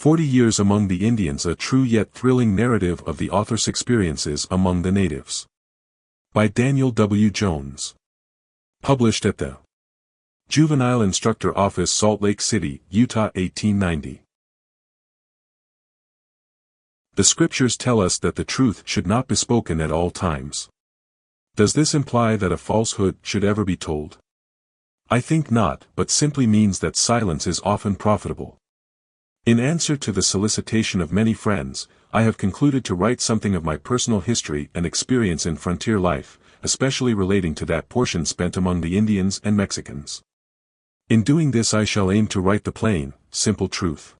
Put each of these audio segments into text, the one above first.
40 Years Among the Indians, a true yet thrilling narrative of the author's experiences among the natives. By Daniel W. Jones. Published at the Juvenile Instructor Office, Salt Lake City, Utah, 1890. The scriptures tell us that the truth should not be spoken at all times. Does this imply that a falsehood should ever be told? I think not, but simply means that silence is often profitable. In answer to the solicitation of many friends, I have concluded to write something of my personal history and experience in frontier life, especially relating to that portion spent among the Indians and Mexicans. In doing this, I shall aim to write the plain, simple truth.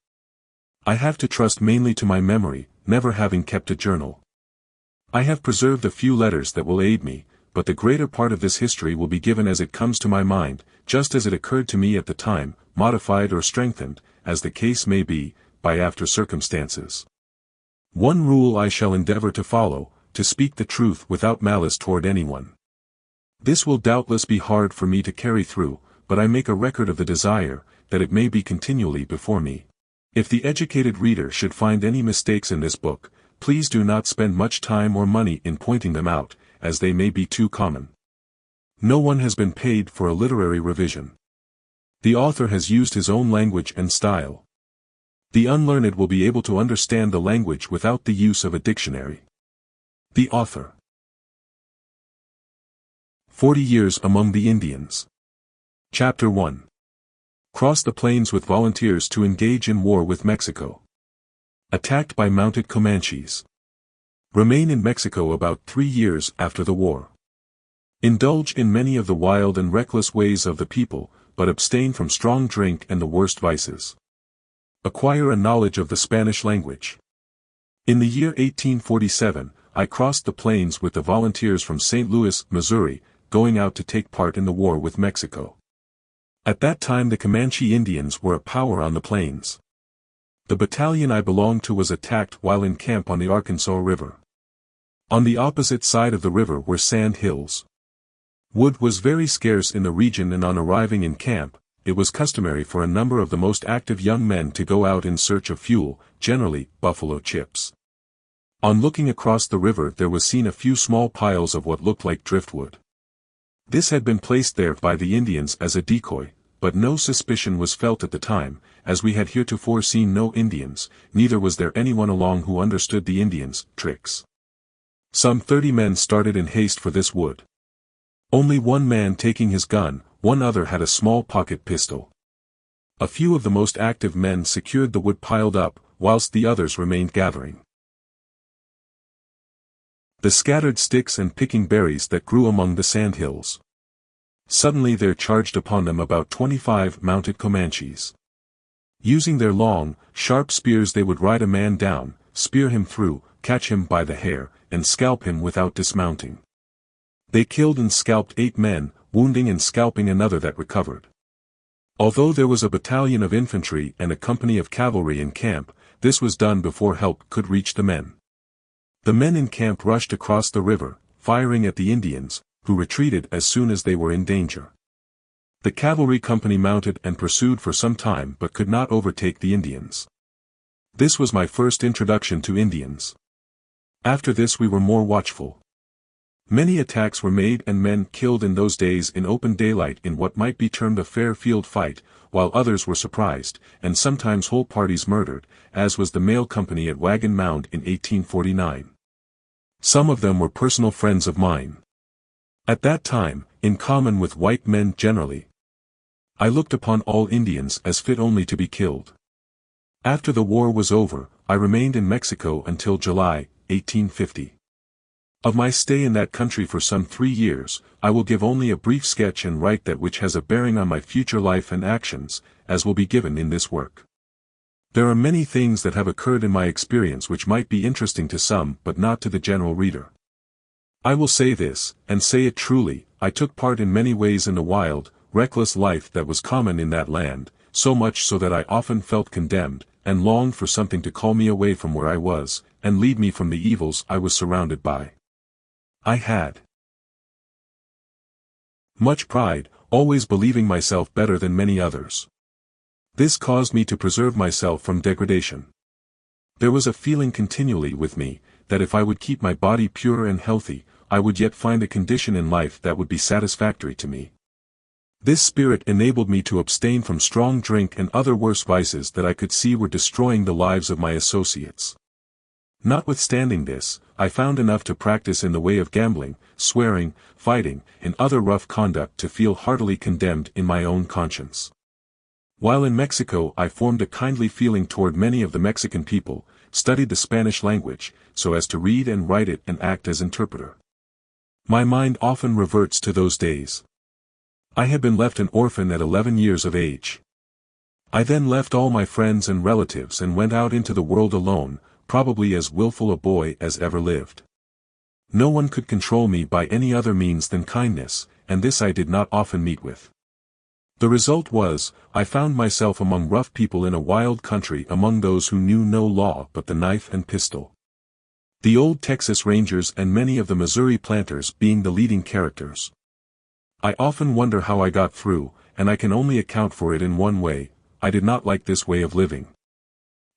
I have to trust mainly to my memory, never having kept a journal. I have preserved a few letters that will aid me, but the greater part of this history will be given as it comes to my mind, just as it occurred to me at the time, modified or strengthened, as the case may be, by after circumstances. One rule I shall endeavor to follow, to speak the truth without malice toward anyone. This will doubtless be hard for me to carry through, but I make a record of the desire, that it may be continually before me. If the educated reader should find any mistakes in this book, please do not spend much time or money in pointing them out, as they may be too common. No one has been paid for a literary revision. The author has used his own language and style. The unlearned will be able to understand the language without the use of a dictionary. The author. 40 Years Among the Indians. Chapter 1. Cross the plains with volunteers to engage in war with Mexico. Attacked by mounted Comanches. Remain in Mexico about 3 years after the war. Indulge in many of the wild and reckless ways of the people, but abstain from strong drink and the worst vices. Acquire a knowledge of the Spanish language. In the year 1847, I crossed the plains with the volunteers from St. Louis, Missouri, going out to take part in the war with Mexico. At that time the Comanche Indians were a power on the plains. The battalion I belonged to was attacked while in camp on the Arkansas River. On the opposite side of the river were sand hills. Wood was very scarce in the region, and on arriving in camp, it was customary for a number of the most active young men to go out in search of fuel, generally buffalo chips. On looking across the river, there was seen a few small piles of what looked like driftwood. This had been placed there by the Indians as a decoy, but no suspicion was felt at the time, as we had heretofore seen no Indians, neither was there anyone along who understood the Indians' tricks. Some 30 men started in haste for this wood. Only one man taking his gun, one other had a small pocket pistol. A few of the most active men secured the wood piled up, whilst the others remained gathering the scattered sticks and picking berries that grew among the sandhills. Suddenly there charged upon them about 25 mounted Comanches. Using their long, sharp spears they would ride a man down, spear him through, catch him by the hair, and scalp him without dismounting. They killed and scalped 8 men, wounding and scalping another that recovered. Although there was a battalion of infantry and a company of cavalry in camp, this was done before help could reach the men. The men in camp rushed across the river, firing at the Indians, who retreated as soon as they were in danger. The cavalry company mounted and pursued for some time but could not overtake the Indians. This was my first introduction to Indians. After this we were more watchful. Many attacks were made and men killed in those days in open daylight in what might be termed a fair field fight, while others were surprised, and sometimes whole parties murdered, as was the mail company at Wagon Mound in 1849. Some of them were personal friends of mine. At that time, in common with white men generally, I looked upon all Indians as fit only to be killed. After the war was over, I remained in Mexico until July, 1850. Of my stay in that country for some 3 years, I will give only a brief sketch and write that which has a bearing on my future life and actions, as will be given in this work. There are many things that have occurred in my experience which might be interesting to some but not to the general reader. I will say this, and say it truly, I took part in many ways in the wild, reckless life that was common in that land, so much so that I often felt condemned, and longed for something to call me away from where I was, and lead me from the evils I was surrounded by. I had much pride, always believing myself better than many others. This caused me to preserve myself from degradation. There was a feeling continually with me, that if I would keep my body pure and healthy, I would yet find a condition in life that would be satisfactory to me. This spirit enabled me to abstain from strong drink and other worse vices that I could see were destroying the lives of my associates. Notwithstanding this, I found enough to practice in the way of gambling, swearing, fighting, and other rough conduct to feel heartily condemned in my own conscience. While in Mexico I formed a kindly feeling toward many of the Mexican people, studied the Spanish language, so as to read and write it and act as interpreter. My mind often reverts to those days. I had been left an orphan at 11 years of age. I then left all my friends and relatives and went out into the world alone, probably as willful a boy as ever lived. No one could control me by any other means than kindness, and this I did not often meet with. The result was, I found myself among rough people in a wild country among those who knew no law but the knife and pistol. The old Texas Rangers and many of the Missouri planters being the leading characters. I often wonder how I got through, and I can only account for it in one way: I did not like this way of living.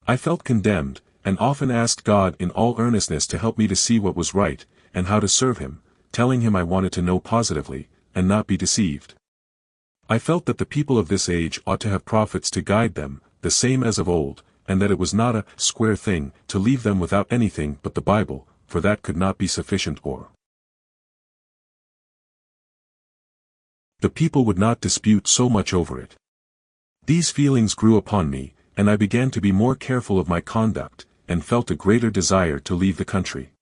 I felt condemned, and often asked God in all earnestness to help me to see what was right, and how to serve Him, telling Him I wanted to know positively, and not be deceived. I felt that the people of this age ought to have prophets to guide them, the same as of old, and that it was not a square thing to leave them without anything but the Bible, for that could not be sufficient, or the people would not dispute so much over it. These feelings grew upon me, and I began to be more careful of my conduct, and felt a greater desire to leave the country.